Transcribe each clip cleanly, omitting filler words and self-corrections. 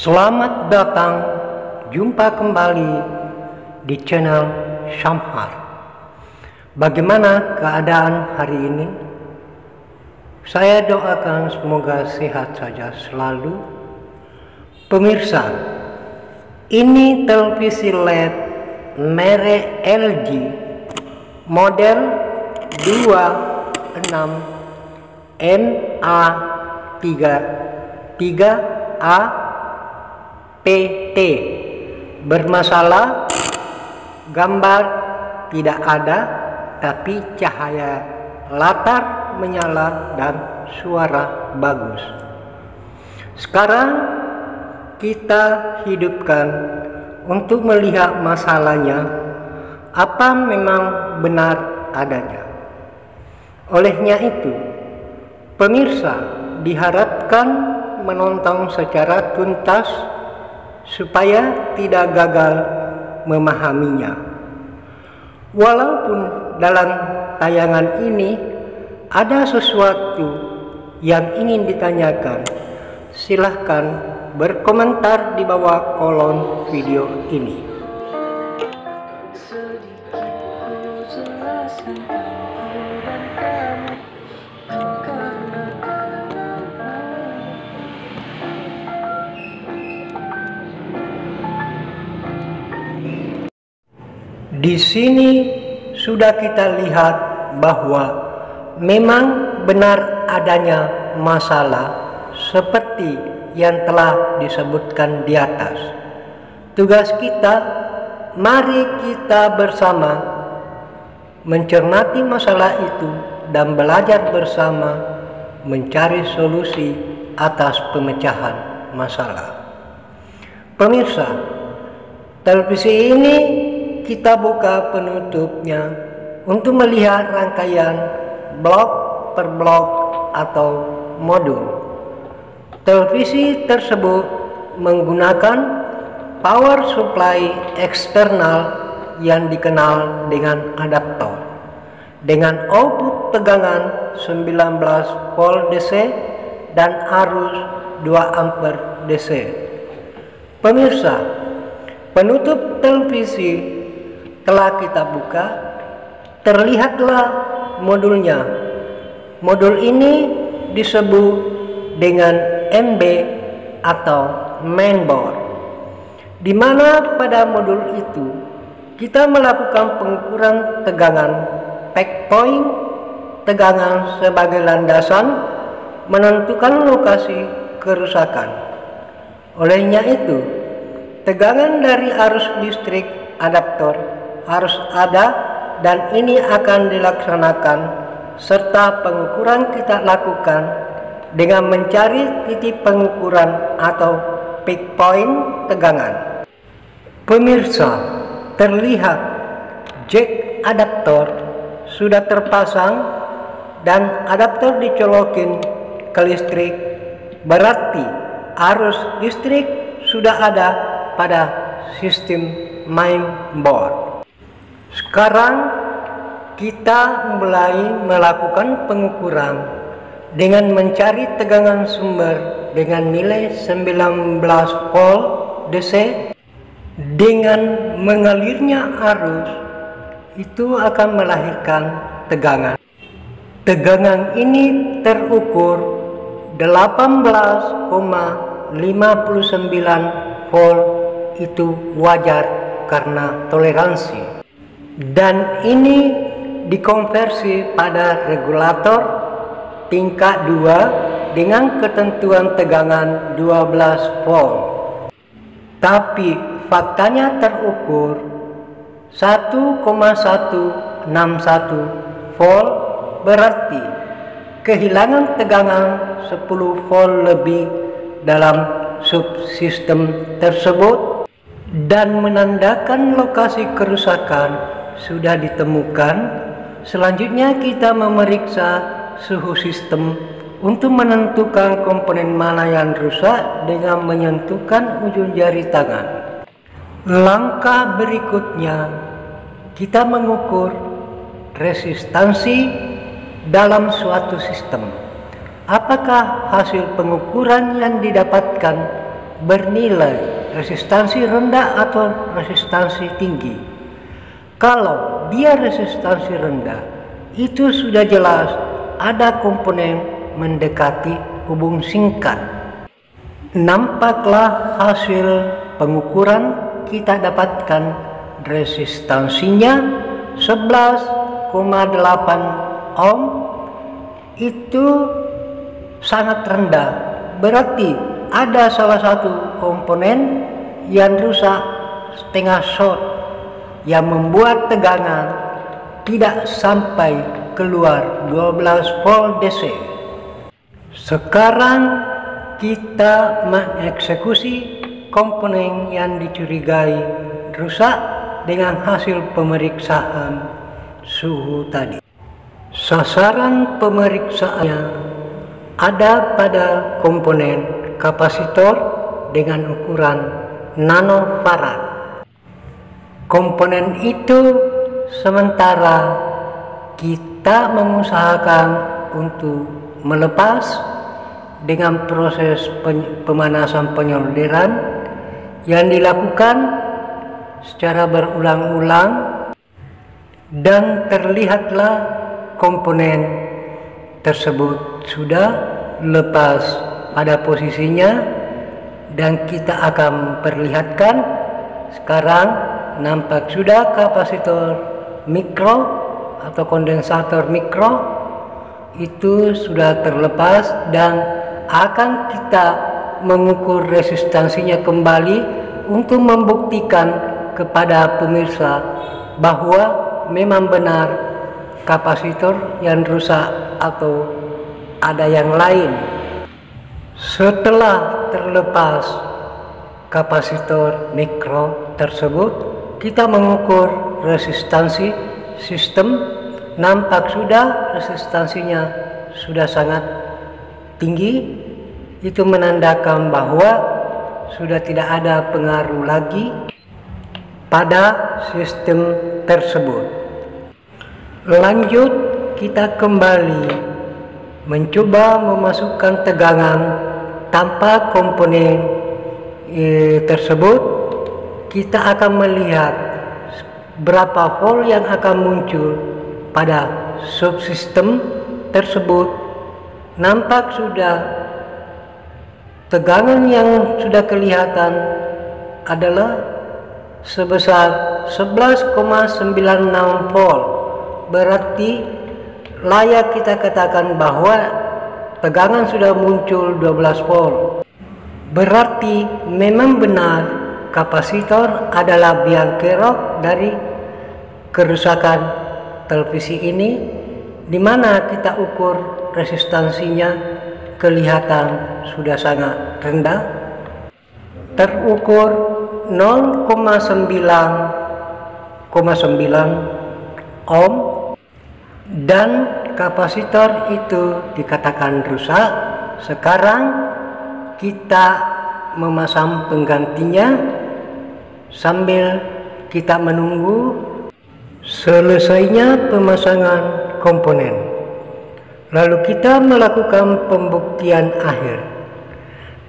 Selamat datang, jumpa kembali di channel Syamhar. Bagaimana keadaan hari ini? Saya doakan semoga sehat saja selalu. Pemirsa, ini televisi LED merek LG model 26 MA33A PT, bermasalah, gambar tidak ada, tapi cahaya latar menyala dan suara bagus. Sekarang kita hidupkan untuk melihat masalahnya, apa memang benar adanya. Olehnya itu, pemirsa diharapkan menonton secara tuntas supaya tidak gagal memahaminya. Walaupun dalam tayangan ini ada sesuatu yang ingin ditanyakan, silahkan berkomentar di bawah kolom video ini. Di sini sudah kita lihat bahwa memang benar adanya masalah seperti yang telah disebutkan di atas. Tugas kita, mari kita bersama mencermati masalah itu dan belajar bersama mencari solusi atas pemecahan masalah. Pemirsa, televisi ini kita buka penutupnya untuk melihat rangkaian blok per blok atau modul. Televisi tersebut menggunakan power supply eksternal yang dikenal dengan adaptor dengan output tegangan 19 volt DC dan arus 2 ampere DC. Pemirsa, penutup televisi telah kita buka, terlihatlah modulnya. Modul ini disebut dengan MB atau mainboard, di mana pada modul itu kita melakukan pengukuran tegangan pack point, tegangan sebagai landasan menentukan lokasi kerusakan. Olehnya itu, tegangan dari arus listrik adaptor harus ada, dan ini akan dilaksanakan serta pengukuran kita lakukan dengan mencari titik pengukuran atau peak point tegangan. Pemirsa, terlihat jack adaptor sudah terpasang dan adaptor dicolokin ke listrik, berarti arus listrik sudah ada pada sistem mainboard. Sekarang kita mulai melakukan pengukuran dengan mencari tegangan sumber dengan nilai 19 volt DC. Dengan mengalirnya arus itu akan melahirkan tegangan. Tegangan ini terukur 18,59 volt, itu wajar karena toleransi. Dan ini dikonversi pada regulator tingkat 2 dengan ketentuan tegangan 12 volt. Tapi faktanya terukur 1,161 volt, berarti kehilangan tegangan 10 volt lebih dalam subsistem tersebut, dan menandakan lokasi kerusakan sudah ditemukan. Selanjutnya kita memeriksa suhu sistem untuk menentukan komponen mana yang rusak dengan menyentuhkan ujung jari tangan. Langkah berikutnya, kita mengukur resistansi dalam suatu sistem. Apakah hasil pengukuran yang didapatkan bernilai resistansi rendah atau resistansi tinggi. Kalau dia resistansi rendah, itu sudah jelas ada komponen mendekati hubung singkat. Nampaklah hasil pengukuran kita dapatkan resistansinya 11,8 ohm, itu sangat rendah. Berarti ada salah satu komponen yang rusak setengah short yang membuat tegangan tidak sampai keluar 12 volt DC. Sekarang kita mengeksekusi komponen yang dicurigai rusak dengan hasil pemeriksaan suhu tadi. Sasaran pemeriksaannya ada pada komponen kapasitor dengan ukuran nanofarad. Komponen itu sementara kita mengusahakan untuk melepas dengan proses pemanasan penyolderan yang dilakukan secara berulang-ulang, dan terlihatlah komponen tersebut sudah lepas pada posisinya, dan kita akan perlihatkan sekarang nampak sudah kapasitor mikro atau kondensator mikro itu sudah terlepas, dan akan kita mengukur resistansinya kembali untuk membuktikan kepada pemirsa bahwa memang benar kapasitor yang rusak atau ada yang lain. Setelah terlepas kapasitor mikro tersebut, kita mengukur resistansi sistem. Nampak sudah resistansinya sudah sangat tinggi, itu menandakan bahwa sudah tidak ada pengaruh lagi pada sistem tersebut. Lanjut, kita kembali mencoba memasukkan tegangan tanpa komponen tersebut. Kita akan melihat berapa volt yang akan muncul pada subsistem tersebut. Nampak sudah tegangan yang sudah kelihatan adalah sebesar 11,96 volt. Berarti layak kita katakan bahwa tegangan sudah muncul 12 volt. Berarti memang benar kapasitor adalah biang kerok dari kerusakan televisi ini, di mana kita ukur resistansinya kelihatan sudah sangat rendah, terukur 0,9 ohm, dan kapasitor itu dikatakan rusak. Sekarang kita memasang penggantinya sambil kita menunggu selesainya pemasangan komponen. Lalu kita melakukan pembuktian akhir.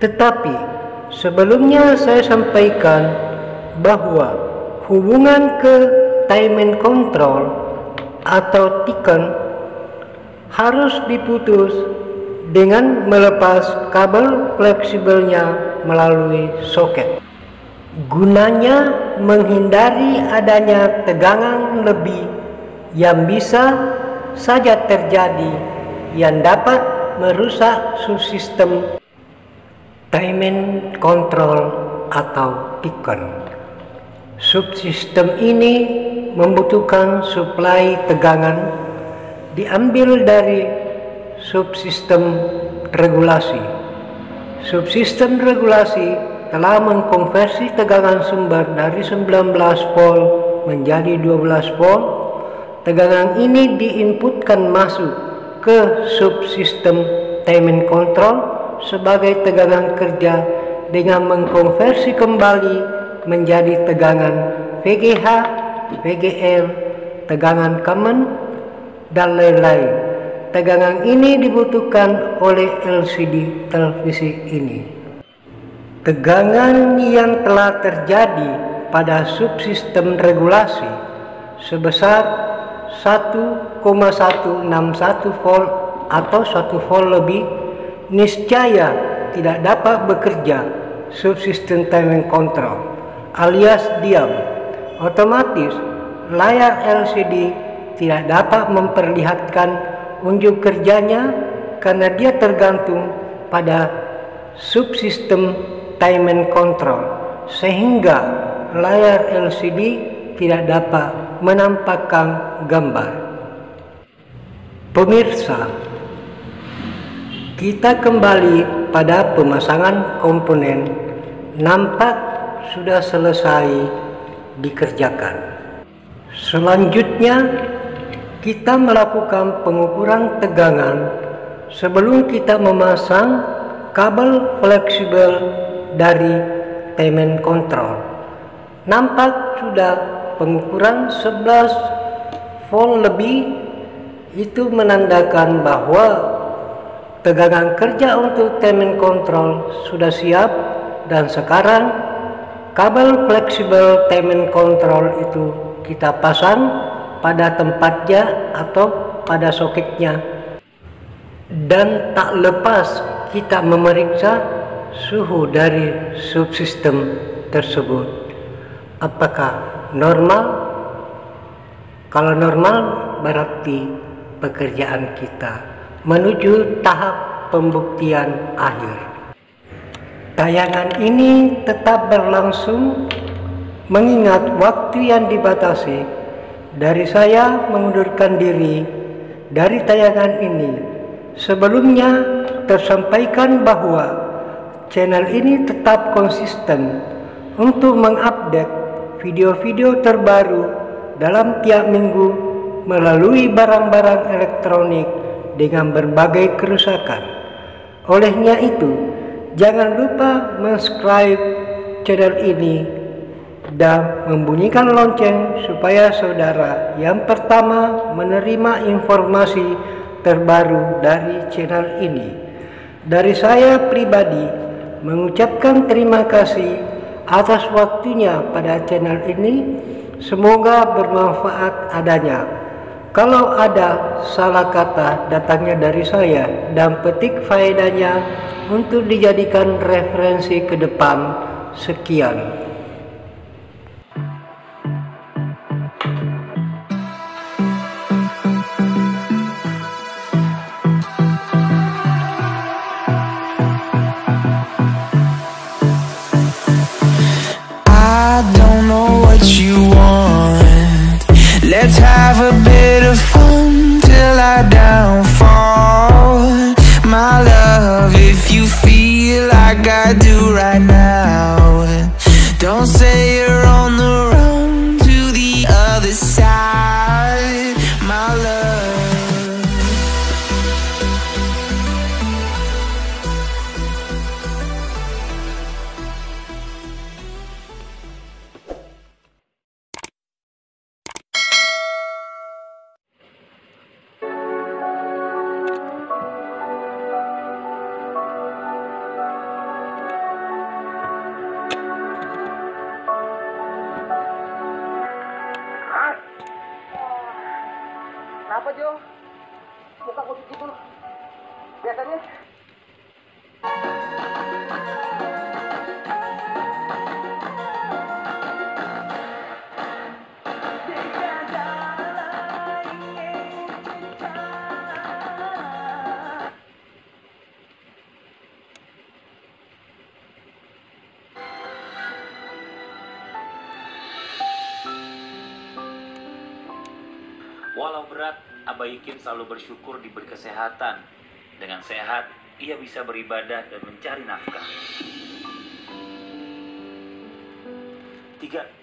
Tetapi sebelumnya saya sampaikan bahwa hubungan ke timing control atau tiken harus diputus dengan melepas kabel fleksibelnya melalui soket. Gunanya menghindari adanya tegangan lebih yang bisa saja terjadi yang dapat merusak subsistem timing control atau tiken. Subsistem ini membutuhkan suplai tegangan diambil dari subsistem regulasi. Subsistem regulasi telah mengkonversi tegangan sumber dari 19 volt menjadi 12 volt. Tegangan ini diinputkan masuk ke subsistem timing control sebagai tegangan kerja dengan mengkonversi kembali menjadi tegangan VGH, VGL, tegangan common, dan lain-lain. Tegangan ini dibutuhkan oleh LCD televisi ini. tegangan yang telah terjadi pada subsistem regulasi sebesar 1,161 volt atau 1 volt lebih niscaya tidak dapat bekerja subsistem timing control alias diam. Otomatis layar LCD tidak dapat memperlihatkan unjuk kerjanya karena dia tergantung pada subsistem timing control, sehingga layar LCD tidak dapat menampakkan gambar. Pemirsa, kita kembali pada pemasangan komponen. Nampak sudah selesai dikerjakan. Selanjutnya kita melakukan pengukuran tegangan sebelum kita memasang kabel fleksibel dari timing control. Nampak sudah pengukuran 11 volt lebih. Itu menandakan bahwa tegangan kerja untuk timing control sudah siap, dan sekarang kabel fleksibel timing control itu kita pasang pada tempatnya atau pada soketnya, dan tak lepas kita memeriksa suhu dari subsistem tersebut. Apakah normal? Kalau normal berarti pekerjaan kita menuju tahap pembuktian akhir. Tayangan ini tetap berlangsung mengingat waktu yang dibatasi. Dari saya mengundurkan diri dari tayangan ini. Sebelumnya tersampaikan bahwa channel ini tetap konsisten untuk mengupdate video-video terbaru dalam tiap minggu melalui barang-barang elektronik dengan berbagai kerusakan. Olehnya itu, jangan lupa subscribe channel ini dan membunyikan lonceng supaya saudara yang pertama menerima informasi terbaru dari channel ini. Dari saya pribadi mengucapkan terima kasih atas waktunya pada channel ini. Semoga bermanfaat adanya. Kalau ada salah kata datangnya dari saya dan petik faedahnya untuk dijadikan referensi ke depan. Sekian. I don't know what you want. Let's have a bit of fun till I downfall. My love, if you feel like I do right now, don't say you're on the run to the other side, my love. Kenapa Jo? Muka kok gitu? Biasanya? Walau berat, Abah Ikin selalu bersyukur diberi kesehatan. Dengan sehat, ia bisa beribadah dan mencari nafkah. 3.